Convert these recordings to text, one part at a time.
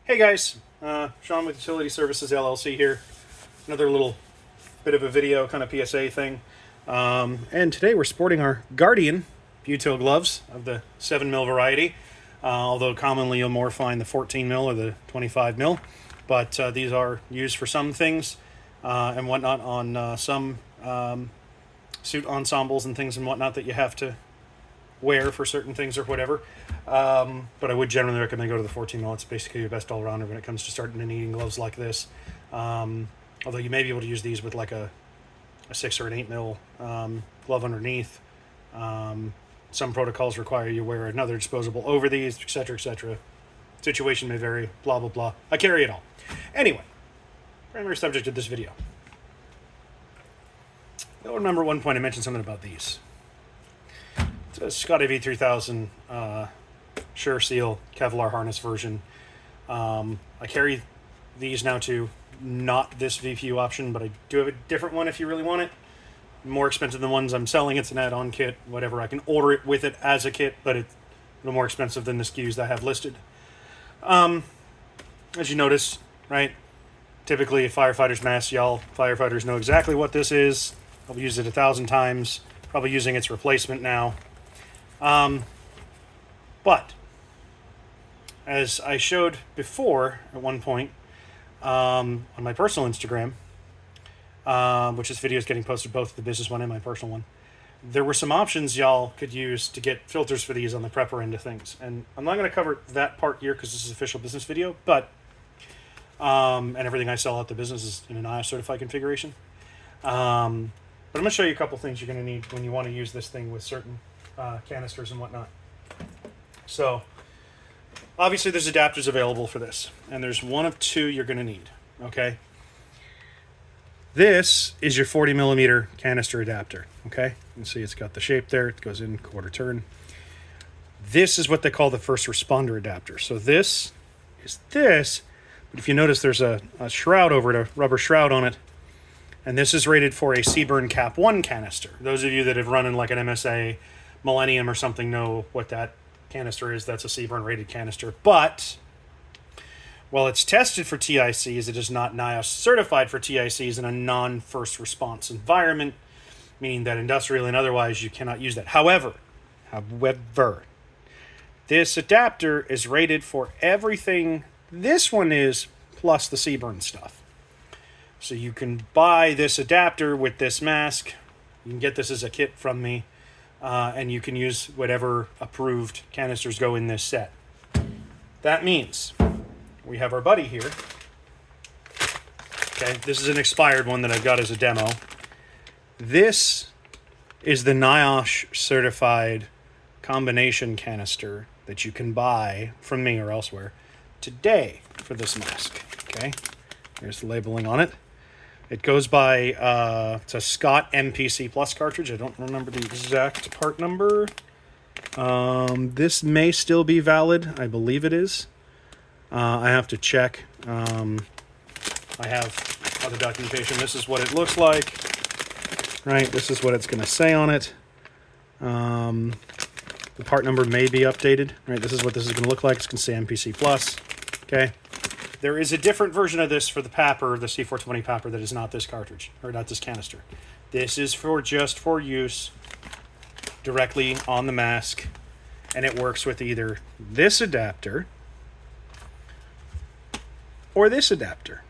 Hey guys, Sean with Utility Services LLC here. Another little bit of a video kind of PSA thing. And today we're sporting our Guardian butyl gloves of the 7mm variety. Although commonly you'll more find the 14mm or the 25mm. But these are used for some things and whatnot on some suit ensembles and things and whatnot that you have to wear for certain things or whatever. But I would generally recommend go to the 14mm. It's basically your best all-rounder when it comes to starting and needing gloves like this. Although you may be able to use these with like a 6 or an 8mm glove underneath. Some protocols require you wear another disposable over these, etc., etc. Situation may vary, blah, blah, blah. I carry it all. Anyway, primary subject of this video. You'll remember at one point I mentioned something about these. It's a Scott AV-3000 SureSeal Kevlar harness version. I carry these now too. Not this VPU option, but I do have a different one if you really want it. More expensive than the ones I'm selling. It's an add-on kit, whatever. I can order it with it as a kit, but it's a little more expensive than the SKUs that I have listed. As you notice, right? Typically a firefighter's mask, y'all firefighters know exactly what this is. I've used it 1,000 times. Probably using its replacement now. But as I showed before at one point on my personal Instagram, which this video is getting posted both the business one and my personal one, there were some options y'all could use to get filters for these on the prepper end of things. And I'm not going to cover that part here because this is an official business video, but and everything I sell at the business is in an ISO certified configuration. But I'm going to show you a couple things you're going to need when you want to use this thing with certain canisters and whatnot. So obviously there's adapters available for this, and there's one of two you're going to need. Okay, this is your 40mm canister adapter. Okay, you can see it's got the shape there. It goes in quarter turn. This is what they call the first responder adapter. So this is this, but if you notice there's a shroud over it, a rubber shroud on it. And this is rated for a Seaburn Cap 1 canister. Those of you that have run in like an MSA Millennium or something know what that canister is. That's a Seaburn rated canister. But while it's tested for TICs, it is not NIOSH certified for TICs in a non-first response environment, meaning that industrial and otherwise you cannot use that. However, this adapter is rated for everything this one is plus the Seaburn stuff. So you can buy this adapter with this mask. You can get this as a kit from me, and you can use whatever approved canisters go in this set. That means we have our buddy here. Okay, this is an expired one that I got as a demo. This is the NIOSH certified combination canister that you can buy from me or elsewhere today for this mask. Okay, here's the labeling on it. It goes by, it's a Scott MPC Plus cartridge. I don't remember the exact part number. This may still be valid. I believe it is. I have to check. I have other documentation. This is what it looks like. Right, this is what it's going to say on it. The part number may be updated. Right, this is what this is going to look like. It's going to say MPC Plus. Okay. There is a different version of this for the Papper, the C420 Papper, that is not this cartridge, or not this canister. This is for just for use directly on the mask, and it works with either this adapter or this adapter.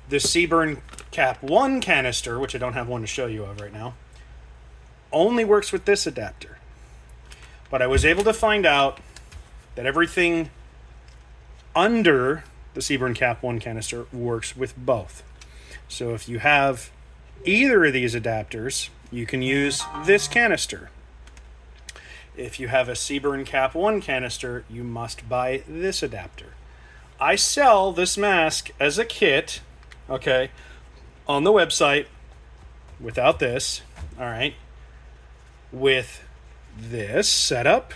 The Seaburn Cap 1 canister, which I don't have one to show you of right now, only works with this adapter. But I was able to find out that everything under the Seaburn Cap 1 canister works with both. So if you have either of these adapters, you can use this canister. If you have a Seaburn Cap 1 canister, you must buy this adapter. I sell this mask as a kit, okay, on the website without this, all right, with this setup,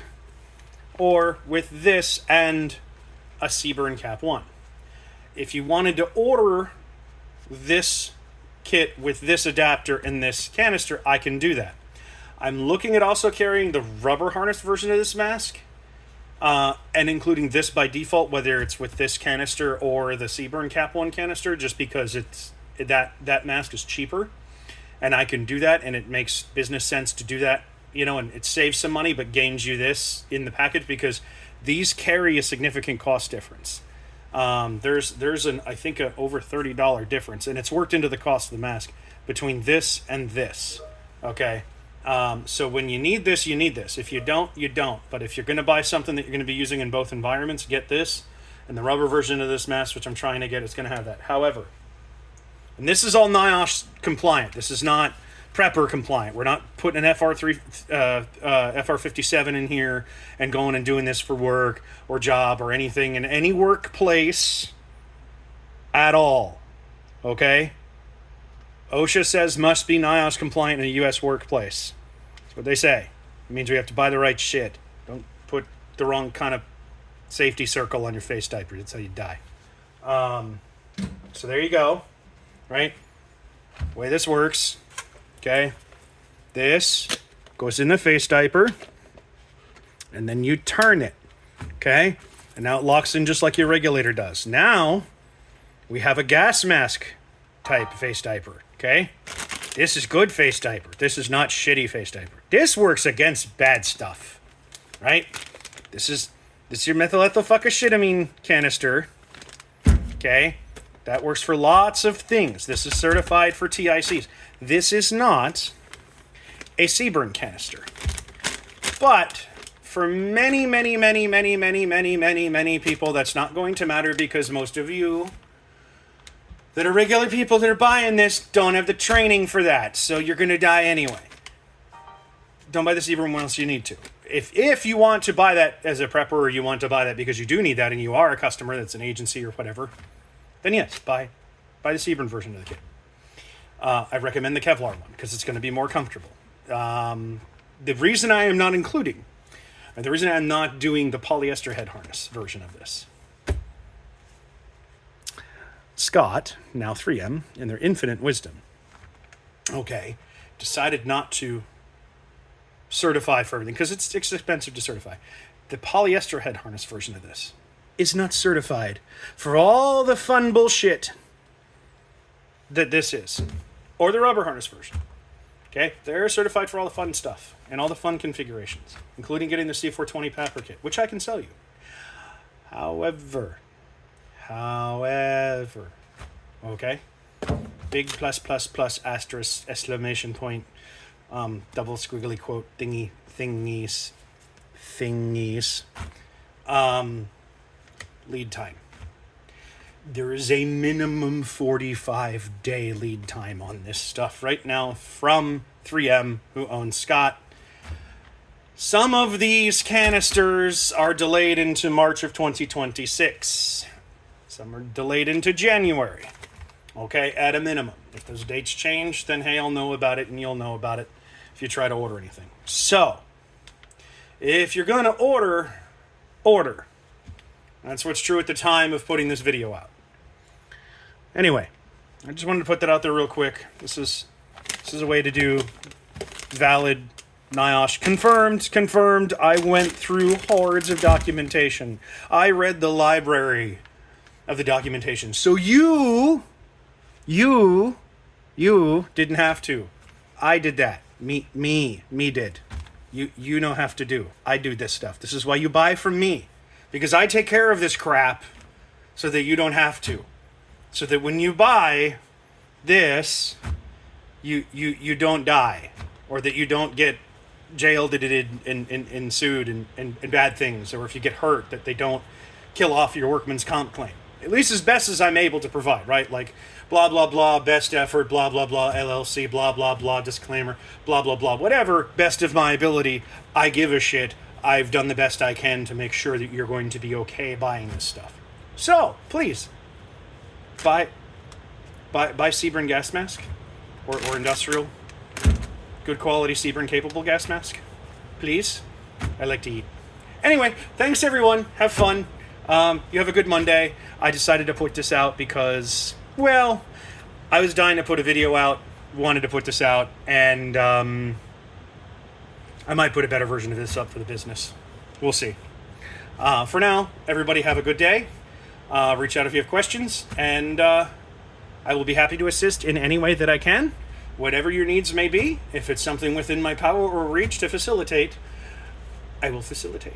or with this and a Seaburn Cap 1. If you wanted to order this kit with this adapter and this canister, I can do that. I'm looking at also carrying the rubber harness version of this mask. and including this by default, whether it's with this canister or the Seaburn Cap 1 canister, just because that mask is cheaper, and I can do that, and it makes business sense to do that, and it saves some money, but gains you this in the package, because these carry a significant cost difference. There's I think a over $30 difference, and it's worked into the cost of the mask between this and this. Okay. So when you need this, you need this. If you don't, you don't. But if you're going to buy something that you're going to be using in both environments, get this. And the rubber version of this mask, which I'm trying to get, is going to have that. However, and this is all NIOSH compliant. This is not prepper compliant. We're not putting an FR57 in here and going and doing this for work or job or anything in any workplace at all. Okay? OSHA says must be NIOSH compliant in a U.S. workplace. That's what they say. It means we have to buy the right shit. Don't put the wrong kind of safety circle on your face diaper. That's how you die. So there you go. Right? The way this works. Okay? This goes in the face diaper. And then you turn it. Okay? And now it locks in just like your regulator does. Now, we have a gas mask type face diaper. Okay? This is good face diaper. This is not shitty face diaper. This works against bad stuff. Right? This is your methylethylfuckoshitamine canister. Okay? That works for lots of things. This is certified for TICs. This is not a Seaburn canister. But for many, many, many, many, many, many, many, many people, that's not going to matter, because most of you that are regular people that are buying this don't have the training for that. So you're going to die anyway. Don't buy the Seaburn one unless you need to. If you want to buy that as a prepper, or you want to buy that because you do need that and you are a customer that's an agency or whatever, then yes, buy the Seaburn version of the kit. I recommend the Kevlar one because it's going to be more comfortable. The reason I am not including, or the reason I'm not doing the polyester head harness version of this, Scott, now 3M, in their infinite wisdom, decided not to certify for everything because it's expensive to certify. The polyester head harness version of this is not certified for all the fun bullshit that this is, or the rubber harness version. Okay, they're certified for all the fun stuff and all the fun configurations, including getting the C420 Papper kit, which I can sell you. However, okay, big plus asterisk exclamation point, double squiggly quote thingies, lead time. There is a minimum 45-day lead time on this stuff right now from 3M, who owns Scott. Some of these canisters are delayed into March of 2026. Some are delayed into January. Okay, at a minimum. If those dates change, then hey, I'll know about it, and you'll know about it if you try to order anything. So, if you're going to order. That's what's true at the time of putting this video out. Anyway, I just wanted to put that out there real quick. This is a way to do valid NIOSH. Confirmed. I went through hordes of documentation. I read the library of the documentation. So you didn't have to. I did that. Me did. You don't have to do. I do this stuff. This is why you buy from me. Because I take care of this crap so that you don't have to. So that when you buy this, you don't die. Or that you don't get jailed and sued and bad things. Or if you get hurt, that they don't kill off your workman's comp claim. At least as best as I'm able to provide, right? Like, blah, blah, blah, best effort, blah, blah, blah, LLC, blah, blah, blah, disclaimer, blah, blah, blah. Whatever, best of my ability, I give a shit. I've done the best I can to make sure that you're going to be okay buying this stuff. So, please, buy Seaburn gas mask or industrial, good quality Seaburn capable gas mask. Please. I like to eat. Anyway, thanks everyone. Have fun. You have a good Monday. I decided to put this out because, well, I was dying to put a video out, wanted to put this out, and I might put a better version of this up for the business. We'll see. For now, everybody have a good day. Reach out if you have questions, and I will be happy to assist in any way that I can. Whatever your needs may be, if it's something within my power or reach to facilitate, I will facilitate.